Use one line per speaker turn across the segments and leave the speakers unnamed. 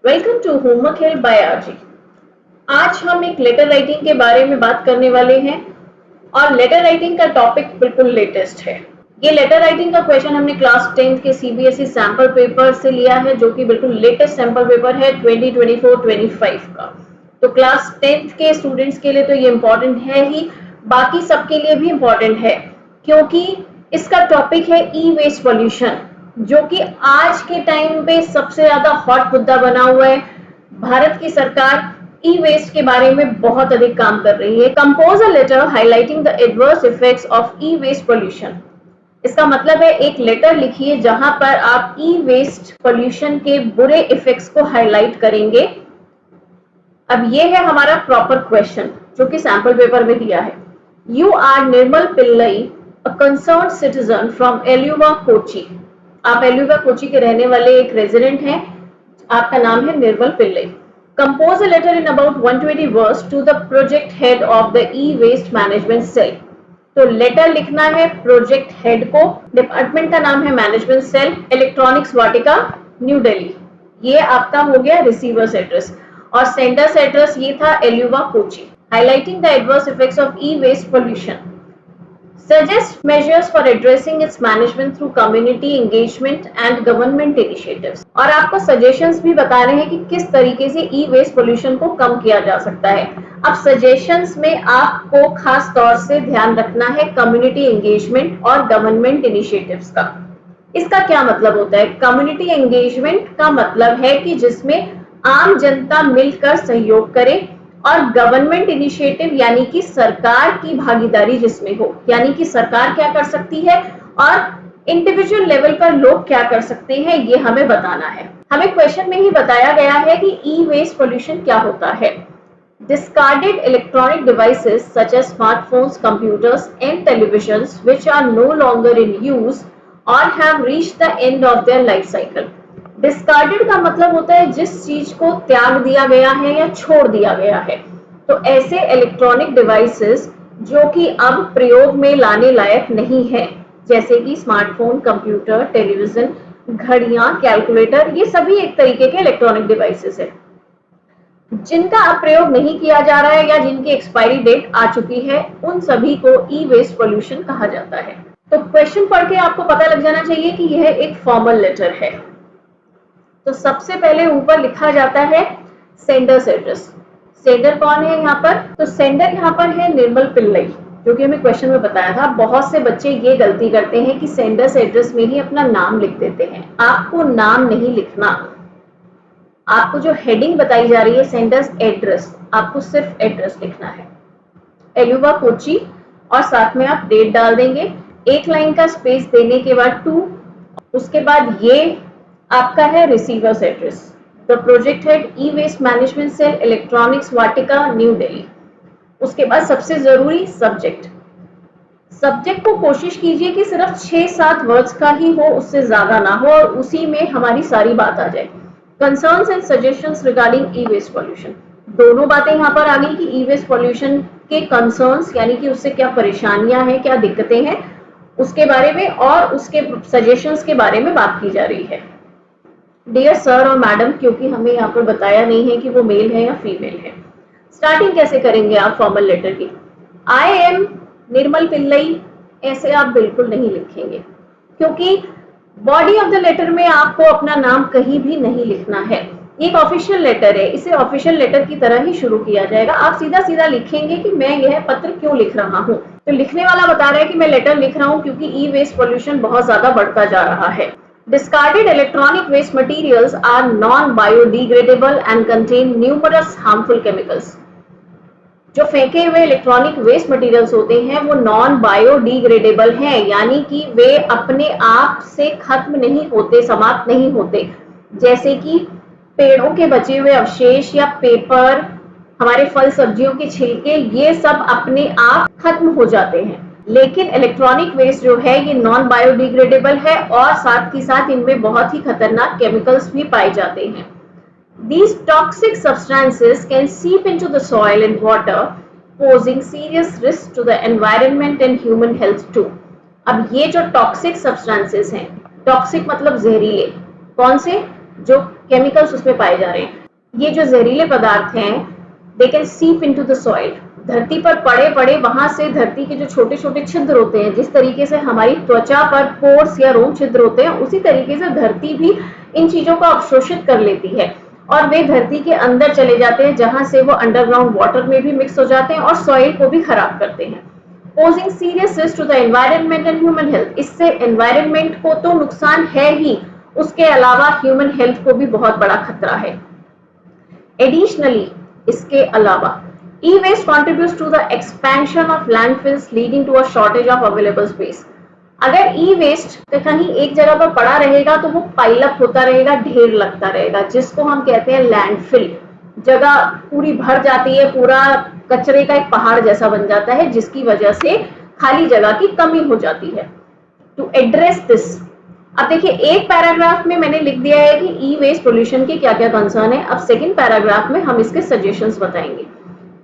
Welcome to homework help by RG. आज हम एक लेटर राइटिंग के बारे में बात करने वाले हैं और लेटर राइटिंग का टॉपिक बिल्कुल लेटेस्ट है। ये लेटर राइटिंग का क्वेश्चन हमने क्लास 10th के सीबीएसई सैंपल पेपर से लिया है, जो कि बिल्कुल लेटेस्ट सैंपल पेपर है 2024-25 का। तो क्लास 10th के स्टूडेंट्स के लिए तो ये इम्पोर्टेंट है ही, बाकी सबके लिए भी इम्पोर्टेंट है, क्योंकि इसका टॉपिक है ई वेस्ट पॉल्यूशन, जो कि आज के टाइम पे सबसे ज्यादा हॉट मुद्दा बना हुआ है। भारत की सरकार ई वेस्ट के बारे में बहुत अधिक काम कर रही है। Compose a letter highlighting the adverse effects of e waste pollution. इसका मतलब है एक लेटर लिखिए जहां पर आप ई वेस्ट पॉल्यूशन के बुरे इफेक्ट्स को हाईलाइट करेंगे। अब ये है हमारा प्रॉपर क्वेश्चन जो कि सैंपल पेपर में दिया है। You are Nirmal Pillai, a concern citizen from Aluva Kochi. आप एल्यूवा कोची के रहने वाले एक रेजिडेंट हैं। आपका नाम है Nirmal Pillai. Compose a letter in about 120 words to the project head of the e waste management cell. तो लेटर लिखना है प्रोजेक्ट हेड को। डिपार्टमेंट का नाम है management cell, electronics Vatika, New Delhi. ये आपका हो गया रिसीवर्स एड्रेस और सेंडर्स एड्रेस ये था Aluva Kochi. Highlighting the adverse effects of e waste pollution. Suggest measures for addressing its management through community engagement and government initiatives। और आपको सजेशंस भी बता रहे हैं कि किस तरीके से ई वेस्ट पोल्यूशन को कम किया जा सकता है। अब सजेशंस में आपको खास तौर से ध्यान रखना है कम्युनिटी एंगेजमेंट और गवर्नमेंट इनिशिएटिव्स का। इसका क्या मतलब होता है? कम्युनिटी एंगेजमेंट का मतलब है कि जिसमें आम जनता मिलकर सहयोग करे, और गवर्नमेंट इनिशिएटिव यानी कि सरकार की भागीदारी जिसमें हो, यानी कि सरकार क्या कर सकती है और इंडिविजुअल लेवल पर लोग क्या कर सकते हैं, ये हमें बताना है। हमें क्वेश्चन में ही बताया गया है कि ई वेस्ट पोल्यूशन क्या होता है। Discarded electronic devices such as smartphones, computers and televisions which are no longer in use or have reached the end of their life cycle। Discarded का मतलब होता है जिस चीज को त्याग दिया गया है या छोड़ दिया गया है। तो ऐसे इलेक्ट्रॉनिक डिवाइसेस जो कि अब प्रयोग में लाने लायक नहीं है, जैसे कि स्मार्टफोन, कंप्यूटर, टेलीविजन, घड़ियां, कैलकुलेटर, ये सभी एक तरीके के इलेक्ट्रॉनिक डिवाइसेस है जिनका अब प्रयोग नहीं किया जा रहा है या जिनकी एक्सपायरी डेट आ चुकी है, उन सभी को ई वेस्ट पोल्यूशन कहा जाता है। तो क्वेश्चन पढ़ के आपको पता लग जाना चाहिए कि यह एक फॉर्मल लेटर है। तो सबसे पहले ऊपर लिखा जाता है सेंडर्स एड्रेस। सेंडर कौन है यहाँ पर? तो सेंडर यहाँ पर है निर्मल पिल्लई, जो कि हमें क्वेश्चन में बताया था। बहुत से बच्चे ये गलती करते हैं कि सेंडर्स एड्रेस में ही अपना नाम लिख देते हैं। आपको नाम नहीं लिखना, आपको जो हेडिंग बताई जा रही है सेंडर्स एड्रेस, आपको सिर्फ एड्रेस लिखना है, एल्यूवा कोची, और साथ में आप डेट डाल देंगे। एक लाइन का स्पेस देने के बाद 2, उसके बाद ये आपका है receivers address, the project head e waste management cell, electronics Vatika, New Delhi. उसके बाद सबसे जरूरी सब्जेक्ट। सब्जेक्ट को कोशिश कीजिए कि सिर्फ 6-7 वर्ड्स का ही हो, उससे ज्यादा ना हो, और उसी में हमारी सारी बात आ जाए। Concerns and suggestions regarding e waste pollution. दोनों बातें यहाँ पर आ गई कि ई वेस्ट पॉल्यूशन के कंसर्न्स यानी कि उससे क्या परेशानियां हैं, क्या दिक्कतें हैं, उसके बारे में, और उसके सजेशंस के बारे में बात की जा रही है। डियर सर और मैडम, क्योंकि हमें यहाँ पर बताया नहीं है कि वो मेल है या फीमेल है। स्टार्टिंग कैसे करेंगे आप फॉर्मल लेटर की? आई एम निर्मल पिल्लई, ऐसे आप बिल्कुल नहीं लिखेंगे, क्योंकि बॉडी ऑफ द लेटर में आपको अपना नाम कहीं भी नहीं लिखना है। एक ऑफिशियल लेटर है, इसे ऑफिशियल लेटर की तरह ही शुरू किया जाएगा। आप सीधा सीधा लिखेंगे कि मैं यह पत्र क्यों लिख रहा हूँ। तो लिखने वाला बता रहा है कि मैं लेटर लिख रहा हूँ क्योंकि ई वेस्ट पॉल्यूशन बहुत ज्यादा बढ़ता जा रहा है। Discarded electronic waste materials are non-biodegradable and contain numerous harmful chemicals। जो फेंके हुए इलेक्ट्रॉनिक वेस्ट मटेरियल्स होते हैं वो नॉन बायोडिग्रेडेबल हैं, यानी कि वे अपने आप से खत्म नहीं होते, समाप्त नहीं होते। जैसे कि पेड़ों के बचे हुए अवशेष या पेपर, हमारे फल सब्जियों के छिलके, ये सब अपने आप खत्म हो जाते हैं। लेकिन इलेक्ट्रॉनिक वेस्ट जो है ये नॉन बायोडिग्रेडेबल है और साथ ही साथ इनमें बहुत ही खतरनाक केमिकल्स भी पाए जाते हैं। These toxic substances can seep into the soil and water, posing serious risk to the environment and human health too। अब ये जो टॉक्सिक सब्सटेंसेस हैं, टॉक्सिक मतलब जहरीले, कौन से? जो केमिकल्स उसमें पाए जा रहे हैं, ये जो जहरीले पदार्थ हैं दे कैन सीप इनटू द सॉइल, धरती पर पड़े पड़े वहां से धरती के जो छोटे छोटे छिद्र होते हैं, जिस तरीके से हमारी त्वचा पर पोर्स या रोम छिद्र होते हैं, उसी तरीके से धरती भी इन चीजों को अवशोषित कर लेती है और वे धरती के अंदर चले जाते हैं, जहां से वो अंडरग्राउंड वाटर में भी मिक्स हो जाते हैं और सॉइल को भी खराब करते हैं, posing serious risk to the environment and human health। इससे एनवायरनमेंट को तो नुकसान है ही, उसके अलावा ह्यूमन हेल्थ को भी बहुत बड़ा खतरा है। एडिशनली, इसके अलावा e-waste contributes to the expansion of landfills leading to a shortage of available space। अगर e-waste कहीं एक जगह पर पड़ा रहेगा तो वो पाइल अप होता रहेगा, ढेर लगता रहेगा, जिसको हम कहते हैं लैंडफिल। जगह पूरी भर जाती है, पूरा कचरे का एक पहाड़ जैसा बन जाता है, जिसकी वजह से खाली जगह की कमी हो जाती है। टू एड्रेस दिस, अब देखिए एक पैराग्राफ में मैंने लिख दिया है कि ई वेस्ट पोल्यूशन के क्या क्या कंसर्न है, अब सेकंड पैराग्राफ में हम इसके सजेशंस बताएंगे।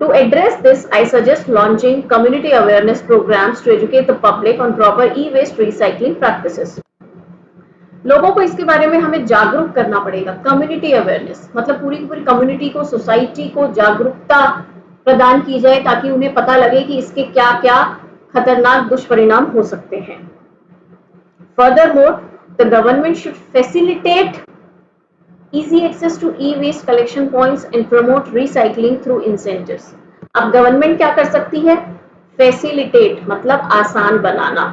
To address this, I suggest launching community awareness programs to educate the public on proper e-waste recycling practices। लोगों को इसके बारे में हमें जागरूक करना पड़ेगा। कम्युनिटी अवेयरनेस मतलब पूरी की पूरी कम्युनिटी को, सोसाइटी को जागरूकता प्रदान की जाए ताकि उन्हें पता लगे कि इसके क्या क्या खतरनाक दुष्परिणाम हो सकते हैं। Furthermore, the government should facilitate easy access to e-waste collection points and promote recycling through incentives। अब गवर्नमेंट क्या कर सकती है? फैसिलिटेट मतलब आसान बनाना,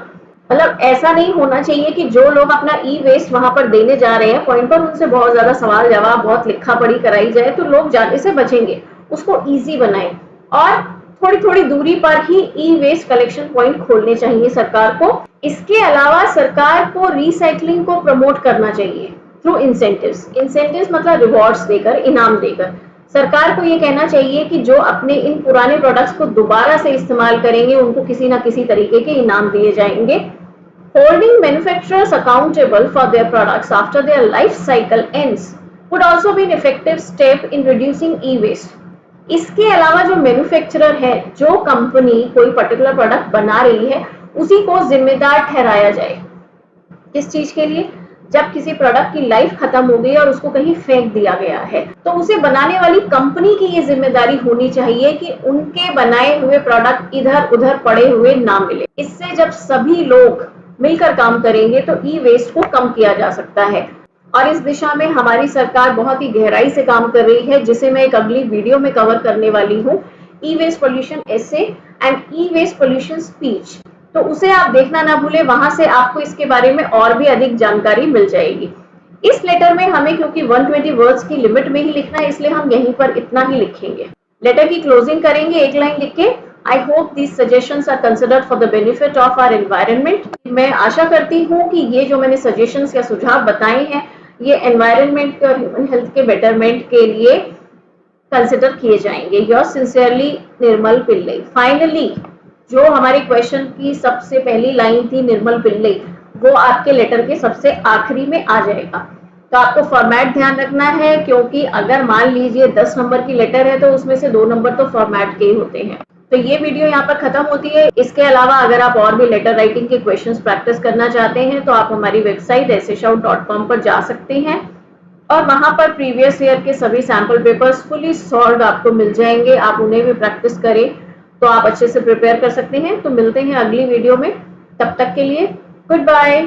मतलब ऐसा नहीं होना चाहिए कि जो लोग अपना ई वेस्ट वहां पर देने जा रहे हैं पॉइंट पर उनसे बहुत ज्यादा सवाल जवाब, बहुत लिखा पढ़ी कराई जाए तो लोग जाने से बचेंगे। उसको इजी बनाएं और थोड़ी थोड़ी दूरी पर ही ई वेस्ट कलेक्शन पॉइंट खोलने चाहिए सरकार को। इसके अलावा सरकार को रिसाइकलिंग को प्रमोट करना चाहिए थ्रू इंसेंटिव्स। इंसेंटिव्स मतलब रिवॉर्ड्स देकर, इनाम देकर। सरकार को ये कहना चाहिए कि जो अपने इन पुराने प्रोडक्ट्स को दोबारा से इस्तेमाल करेंगे उनको किसी ना किसी तरीके के इनाम दिए जाएंगे। Holding manufacturers accountable for their products after their life cycle ends would also be an effective step in reducing e waste. इसके अलावा जो मैन्युफैक्चरर है, जो कंपनी कोई पर्टिकुलर प्रोडक्ट बना रही है, उसी को जिम्मेदार ठहराया जाए। किस चीज के लिए? जब किसी प्रोडक्ट की लाइफ खत्म हो गई और उसको कहीं फेंक दिया गया है तो उसे बनाने वाली कंपनी की ये जिम्मेदारी होनी चाहिए कि उनके बनाए हुए प्रोडक्ट इधर उधर पड़े हुए ना मिले। इससे जब सभी लोग मिलकर काम करेंगे तो ई वेस्ट को कम किया जा सकता है और इस दिशा में हमारी सरकार बहुत ही गहराई से काम कर रही है, जिसे मैं एक अगली वीडियो में कवर करने वाली हूँ। E waste pollution essay and e waste pollution speech, तो उसे आप देखना ना भूले, वहां से आपको इसके बारे में और भी अधिक जानकारी मिल जाएगी। इस लेटर में हमें क्योंकि 120 वर्ड्स की लिमिट में ही लिखना है, इसलिए हम यहीं पर इतना ही लिखेंगे। लेटर की क्लोजिंग करेंगे एक लाइन लिख के, I hope these suggestions are considered for the benefit of our environment. मैं आशा करती हूँ कि ये जो मैंने सजेशंस या सुझाव बताए हैं ये एनवायरनमेंट के और ह्यूमन हेल्थ के बेटरमेंट के लिए कंसिडर किए जाएंगे। योर्स सिंसियरली, निर्मल पिल्ले। फाइनली जो हमारे क्वेश्चन की सबसे पहली लाइन थी निर्मल पिल्ले, वो आपके लेटर के सबसे आखिरी में आ जाएगा। तो आपको फॉर्मेट ध्यान रखना है, क्योंकि अगर मान लीजिए 10 नंबर की लेटर है तो उसमें से 2 नंबर तो फॉर्मेट के ही होते हैं। तो ये वीडियो यहाँ पर खत्म होती है। इसके अलावा अगर आप और भी लेटर राइटिंग के क्वेश्चंस प्रैक्टिस करना चाहते हैं तो आप हमारी वेबसाइट essayshop.com पर जा सकते हैं और वहां पर प्रीवियस ईयर के सभी सैंपल पेपर्स फुली सॉल्व आपको मिल जाएंगे। आप उन्हें भी प्रैक्टिस करें तो आप अच्छे से प्रिपेयर कर सकते हैं। तो मिलते हैं अगली वीडियो में, तब तक के लिए गुड बाय।